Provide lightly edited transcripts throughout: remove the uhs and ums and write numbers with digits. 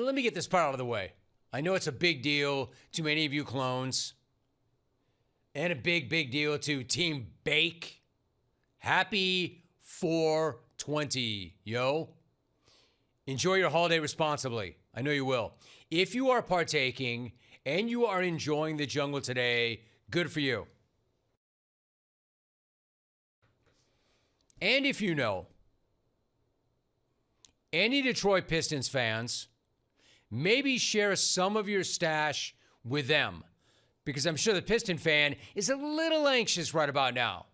let me get this part out of the way. I know it's a big deal to many of you clones. And a big, big deal to Team Bake. Happy 420, yo. Enjoy your holiday responsibly. I know you will. If you are partaking and you are enjoying the jungle today, good for you. And if you know any Detroit Pistons fans, maybe share some of your stash with them, because I'm sure the Piston fan is a little anxious right about now.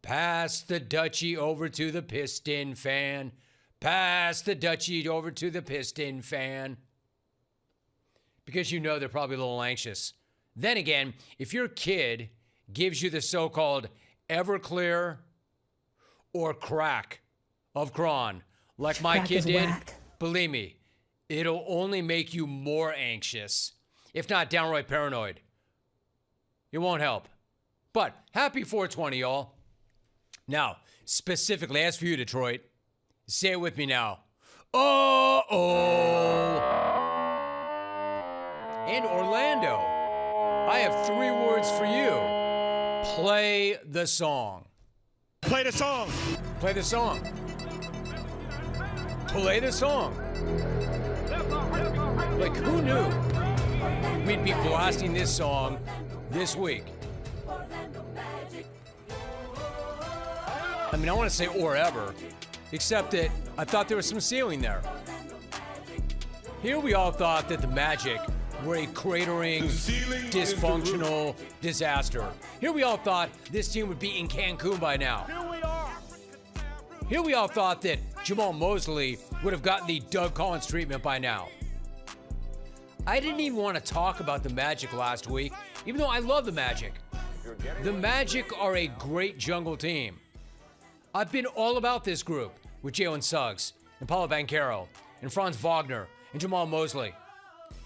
Pass the Dutchie over to the Piston fan. Pass the Dutchie over to the Piston fan. Because you know they're probably a little anxious. Then again, if your kid gives you the so-called Everclear or crack of Cron, like my kid did, believe me, it'll only make you more anxious, if not downright paranoid. It won't help. But happy 420, y'all. Now, specifically, as for you, Detroit, say it with me now. Uh-oh. And Orlando, I have 3 words for you. Play the song. Play the song. Play the song. Play the song. Like, who knew we'd be blasting this song this week? I mean, I want to say or ever, except that I thought there was some ceiling there. Here we all thought that the Magic were a cratering, dysfunctional disaster. Here we all thought this team would be in Cancun by now. Here we all thought that Jamal Mosley would have gotten the Doug Collins treatment by now. I didn't even want to talk about the Magic last week, even though I love the Magic. The Magic are a great jungle team. I've been all about this group with Jalen Suggs and Paulo Banchero and Franz Wagner and Jamal Mosley.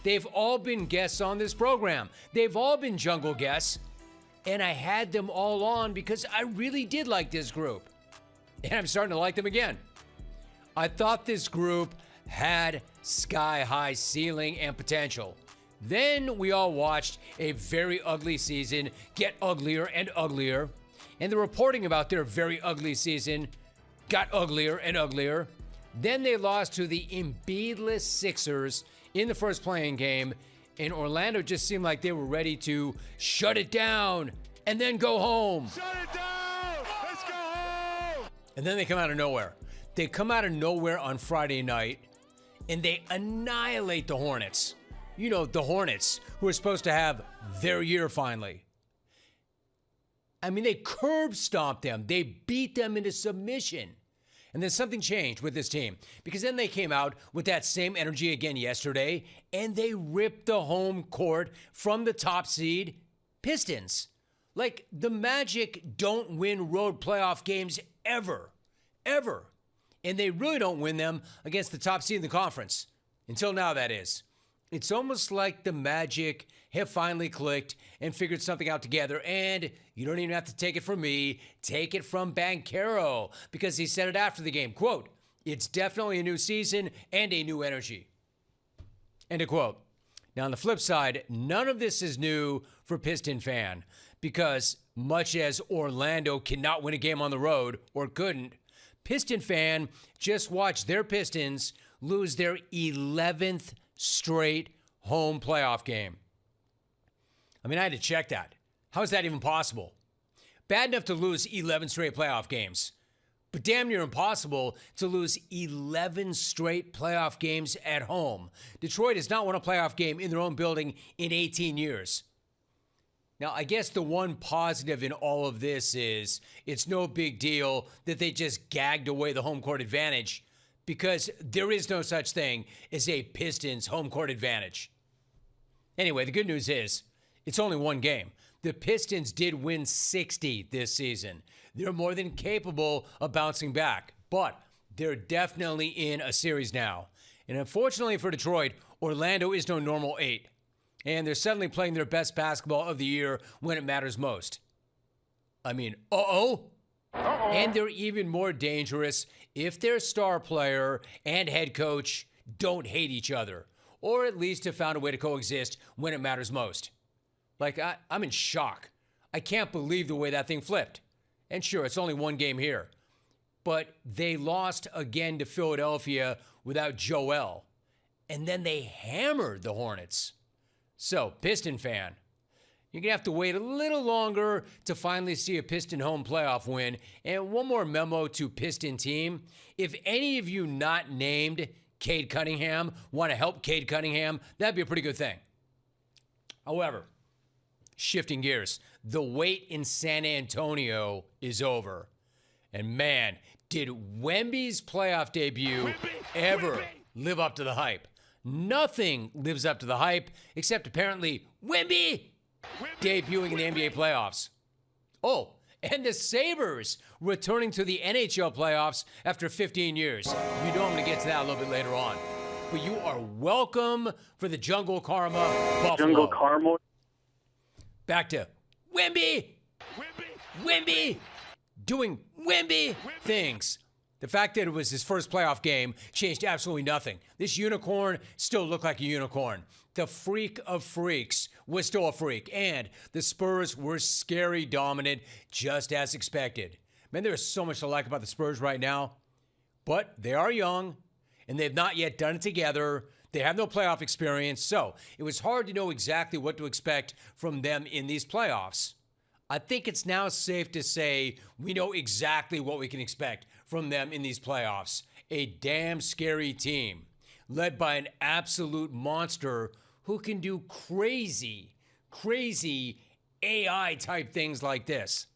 They've all been guests on this program. They've all been jungle guests. And I had them all on because I really did like this group. And I'm starting to like them again. I thought this group had sky-high ceiling and potential. Then we all watched a very ugly season get uglier and uglier. And the reporting about their very ugly season got uglier and uglier. Then they lost to the Embiid-less Sixers in the first playing game, and Orlando just seemed like they were ready to shut it down and then go home. Shut it down! Let's go home! And then they come out of nowhere. They come out of nowhere on Friday night, and they annihilate the Hornets. You know, the Hornets, who are supposed to have their year finally. I mean, they curb stomped them. They beat them into submission. And then something changed with this team, because then they came out with that same energy again yesterday, and they ripped the home court from the top seed Pistons. Like, the Magic don't win road playoff games ever. And they really don't win them against the top seed in the conference. Until now, that is. It's almost like the Magic have finally clicked and figured something out together. And you don't even have to take it from me. Take it from Banchero, because he said it after the game. Quote, "It's definitely a new season and a new energy." End of quote. Now, on the flip side, none of this is new for Piston fan, because much as Orlando cannot win a game on the road, or couldn't, Piston fan just watched their Pistons lose their 11th straight home playoff game. I mean, I had to check that. How is that even possible? Bad enough to lose 11 straight playoff games, but damn near impossible to lose 11 straight playoff games at home. Detroit has not won a playoff game in their own building in 18 years. Now, I guess the one positive in all of this is it's no big deal that they just gagged away the home court advantage, because there is no such thing as a Pistons home court advantage. Anyway, the good news is it's only one game. The Pistons did win 60 this season. They're more than capable of bouncing back, but they're definitely in a series now. And unfortunately for Detroit, Orlando is no normal 8. And they're suddenly playing their best basketball of the year when it matters most. I mean, And they're even more dangerous if their star player and head coach don't hate each other, or at least have found a way to coexist when it matters most. Like, I'm in shock. I can't believe the way that thing flipped. And sure, it's only one game here. But they lost again to Philadelphia without Joel. And then they hammered the Hornets. So, Piston fan, you're going to have to wait a little longer to finally see a Piston home playoff win. And one more memo to Piston team. If any of you not named Cade Cunningham want to help Cade Cunningham, that'd be a pretty good thing. However, shifting gears, the wait in San Antonio is over. And man, did Wemby's playoff debut ever live up to the hype? Nothing lives up to the hype except apparently Wemby debuting in the NBA playoffs. Oh, and the Sabres returning to the NHL playoffs after 15 years. You know I'm going to get to that a little bit later on. But you are welcome for the Jungle Karma Buffalo. Jungle Karma. Back to Wemby. Wemby. Doing Wemby things. The fact that it was his first playoff game changed absolutely nothing. This unicorn still looked like a unicorn. The freak of freaks was still a freak. And the Spurs were scary dominant, just as expected. Man, there's so much to like about the Spurs right now. But they are young, and they've not yet done it together. They have no playoff experience, so it was hard to know exactly what to expect from them in these playoffs. I think it's now safe to say we know exactly what we can expect from them in these playoffs. A damn scary team, led by an absolute monster who can do crazy AI-type things like this.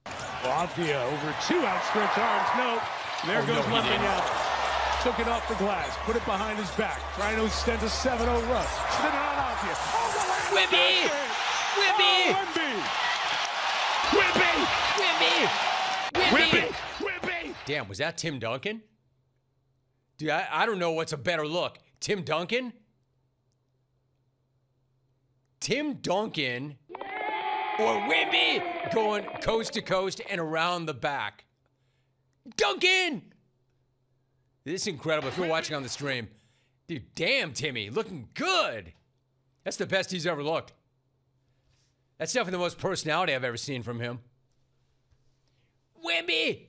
Lavia over two outstretched arms. No, there goes Wembanyama. Took it off the glass, put it behind his back, trying to extend a 7-0 run. Spin it on Lavia. Wemby! Wemby! Damn, was that Tim Duncan? Dude, I don't know what's a better look. Tim Duncan? Tim Duncan or Wemby going coast to coast and around the back. Duncan! This is incredible. If you're watching on the stream, dude, damn, Timmy, looking good. That's the best he's ever looked. That's definitely the most personality I've ever seen from him. Wemby!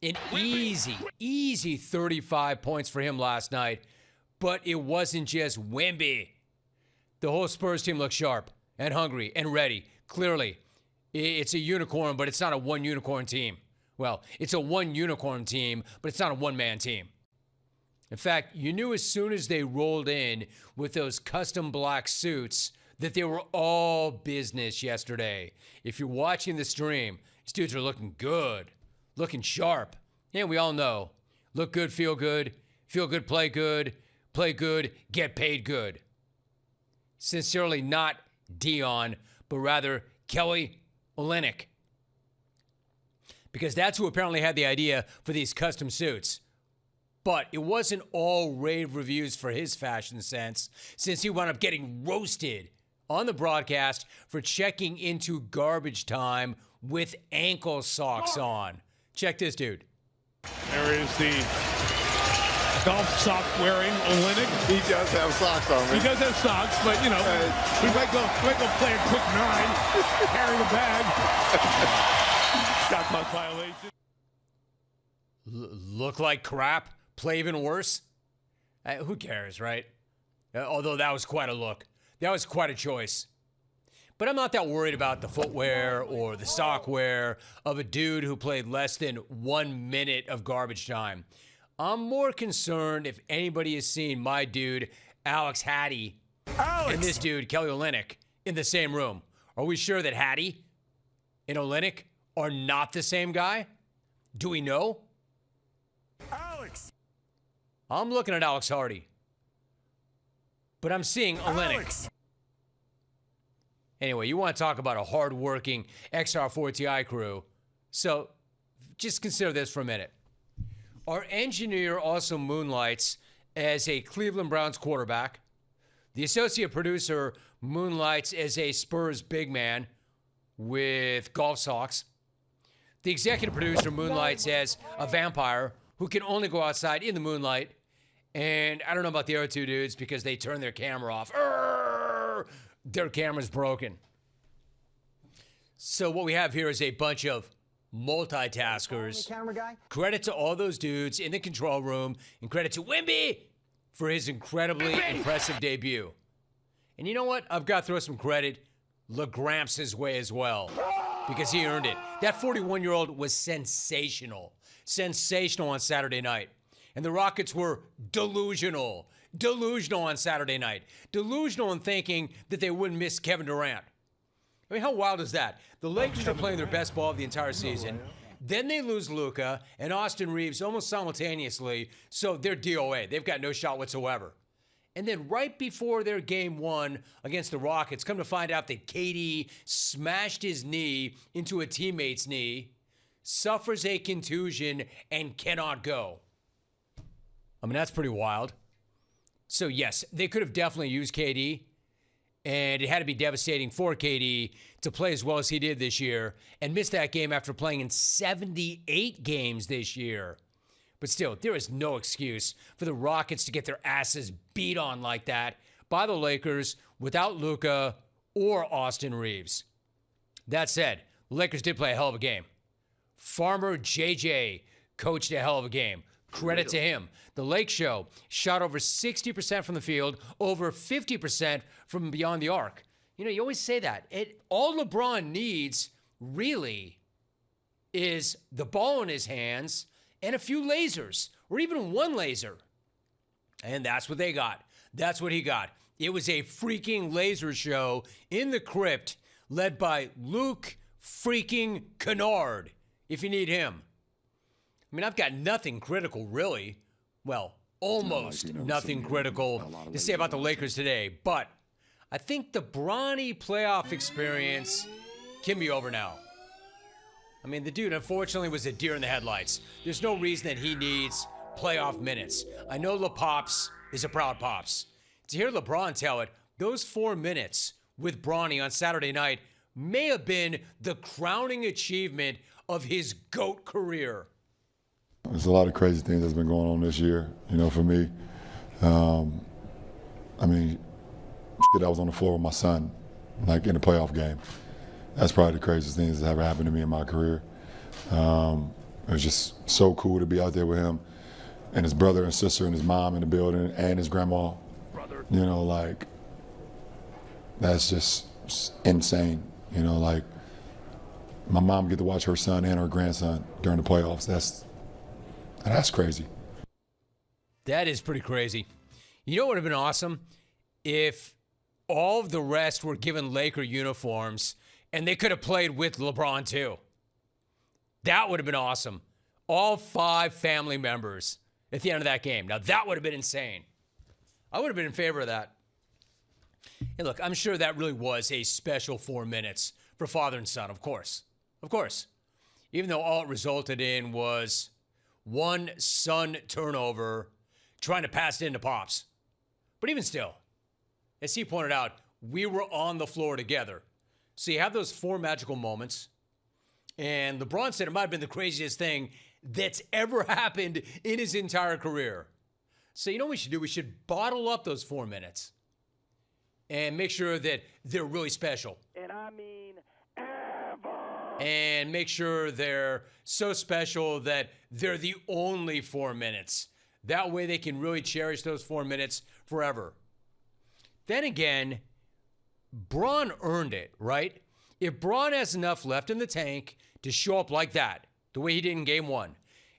An easy 35 points for him last night. But it wasn't just Wemby. The whole Spurs team looked sharp and hungry and ready. Clearly, it's a unicorn, but it's not a one unicorn team. Well, it's a one unicorn team, but it's not a one-man team. In fact, you knew as soon as they rolled in with those custom black suits that they were all business yesterday. If you're watching the stream, these dudes are looking good, looking sharp. And we all know, look good, feel good, play good, get paid good. Sincerely not Dion, but rather Kelly Olynyk. Because that's who apparently had the idea for these custom suits. But it wasn't all rave reviews for his fashion sense, since he wound up getting roasted on the broadcast for checking into garbage time with ankle socks on. Check this dude. There is the golf sock wearing Olynyk. He does have socks on. He does have socks, but you know, he might go play a quick 9, carry the bag. Shot clock violation. Look like crap. Play even worse. Who cares, right? Although that was quite a look. That was quite a choice. But I'm not that worried about the footwear or the sock wear of a dude who played less than 1 minute of garbage time. I'm more concerned if anybody has seen my dude, Alex Hattie, and this dude, Kelly Olynyk, in the same room. Are we sure that Hattie and Olynyk are not the same guy? Do we know? Alex. I'm looking at Alex Hardy. But I'm seeing Olynyk. Anyway, you want to talk about a hard-working XR4TI crew. So just consider this for a minute. Our engineer also moonlights as a Cleveland Browns quarterback. The associate producer moonlights as a Spurs big man with golf socks. The executive producer moonlights as a vampire who can only go outside in the moonlight. And I don't know about the other two dudes because they turn their camera off. Their camera's broken. So what we have here is a bunch of multitaskers. Camera guy? Credit to all those dudes in the control room, and credit to Wemby for his incredibly impressive debut. And you know what? I've got to throw some credit LeGramps his way as well, because he earned it. That 41-year-old was sensational. Sensational on Saturday night. And the Rockets were delusional. Delusional on Saturday night. Delusional in thinking that they wouldn't miss Kevin Durant. I mean, how wild is that? The Lakers are playing their best ball of the entire season. Then they lose Luka and Austin Reeves almost simultaneously, so they're DOA. They've got no shot whatsoever. And then right before their game one against the Rockets, come to find out that KD smashed his knee into a teammate's knee, suffers a contusion, and cannot go. I mean, that's pretty wild. So, yes, they could have definitely used KD, and it had to be devastating for KD to play as well as he did this year and miss that game after playing in 78 games this year. But still, there is no excuse for the Rockets to get their asses beat on like that by the Lakers without Luka or Austin Reeves. That said, the Lakers did play a hell of a game. Farmer JJ coached a hell of a game. Credit to him. The Lake Show shot over 60% from the field, over 50% from beyond the arc. You know, you always say that. All LeBron needs, really, is the ball in his hands and a few lasers, or even one laser. And that's what they got. That's what he got. It was a freaking laser show in the crypt led by Luke freaking Kennard, if you need him. I mean, I've got nothing critical, really. Well, almost nothing critical to say about the Lakers today. But I think the Bronny playoff experience can be over now. I mean, the dude, unfortunately, was a deer in the headlights. There's no reason that he needs playoff minutes. I know LePops is a proud Pops. To hear LeBron tell it, those 4 minutes with Bronny on Saturday night may have been the crowning achievement of his GOAT career. There's a lot of crazy things that's been going on this year, you know, for me. I mean, I was on the floor with my son, like in a playoff game. That's probably the craziest thing that's ever happened to me in my career. It was just so cool to be out there with him and his brother and sister and his mom in the building and his grandma. You know, like, that's just insane. You know, like, my mom get to watch her son and her grandson during the playoffs. That's crazy. That is pretty crazy. You know what would have been awesome? If all of the rest were given Laker uniforms and they could have played with LeBron too. That would have been awesome. All 5 family members at the end of that game. Now, that would have been insane. I would have been in favor of that. Hey, look, I'm sure that really was a special 4 minutes for father and son, of course. Of course. Even though all it resulted in was one son turnover trying to pass it into Pops. But even still, as he pointed out, we were on the floor together. So you have those 4 magical moments. And LeBron said it might have been the craziest thing that's ever happened in his entire career. So you know what we should do? We should bottle up those 4 minutes and make sure that they're really special. And I mean ever. And make sure they're so special that they're the only 4 minutes. That way they can really cherish those 4 minutes forever. Then again, Bron earned it, right? If Bron has enough left in the tank to show up like that, the way he did in game 1,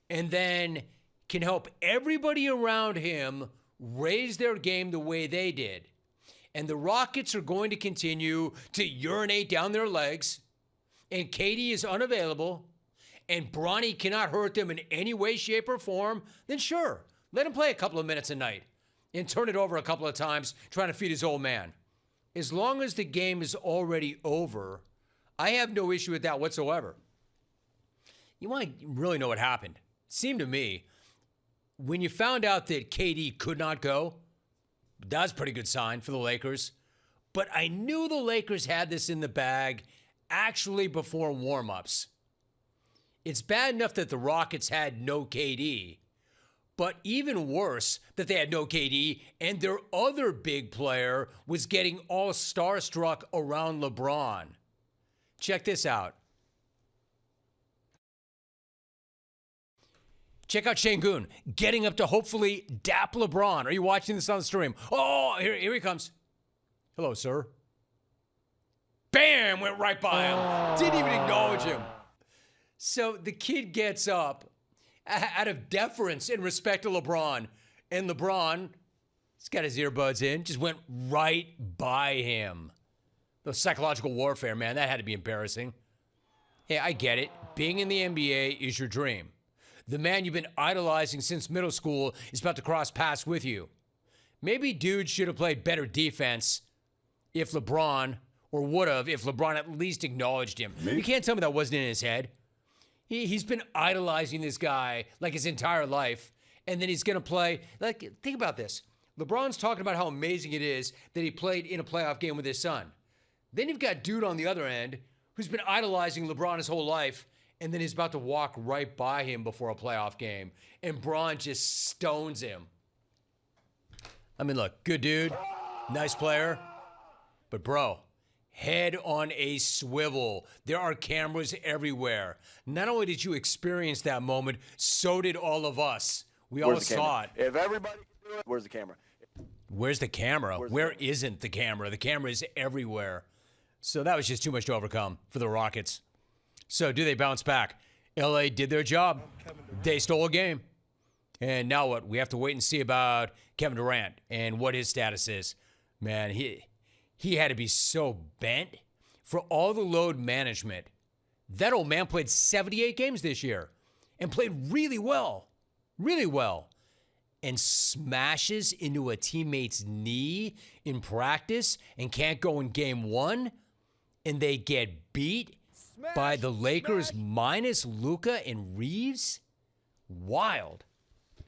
and then can help everybody around him raise their game the way they did, and the Rockets are going to continue to urinate down their legs, and KD is unavailable, and Bronny cannot hurt them in any way, shape, or form, then sure, let him play a couple of minutes a night and turn it over a couple of times trying to feed his old man. As long as the game is already over, I have no issue with that whatsoever. You want to really know what happened? It seemed to me, when you found out that KD could not go, that was a pretty good sign for the Lakers. But I knew the Lakers had this in the bag actually before warm-ups. It's bad enough that the Rockets had no KD, but even worse that they had no KD and their other big player was getting all starstruck around LeBron. Check this out. Check out Şengün getting up to hopefully dap LeBron. Are you watching this on the stream? Oh, here he comes. Hello, sir. Bam! Went right by him. Didn't even acknowledge him. So the kid gets up out of deference and respect to LeBron. And LeBron, he's got his earbuds in, just went right by him. The psychological warfare, man, that had to be embarrassing. Hey, I get it. Being in the NBA is your dream. The man you've been idolizing since middle school is about to cross paths with you. Maybe dude should have played better defense if LeBron, or would have if LeBron at least acknowledged him. You can't tell me that wasn't in his head. He's been idolizing this guy like his entire life, and then he's going to play. Like, think about this. LeBron's talking about how amazing it is that he played in a playoff game with his son. Then you've got dude on the other end who's been idolizing LeBron his whole life, and then he's about to walk right by him before a playoff game, and Bron just stones him. I mean, look, good dude, nice player, but bro, head on a swivel. There are cameras everywhere. Not only did you experience that moment, so did all of us. We all saw it. If everybody can do it, where's the camera? Where's the camera? Where isn't the camera? The camera is everywhere. So that was just too much to overcome for the Rockets. So do they bounce back? LA did their job. They stole a game. And now what? We have to wait and see about Kevin Durant and what his status is. Man, he had to be so bent for all the load management. That old man played 78 games this year and played really well. Really well. And smashes into a teammate's knee in practice and can't go in game one. And they get beat by the Lakers minus Luka and Reeves? Wild.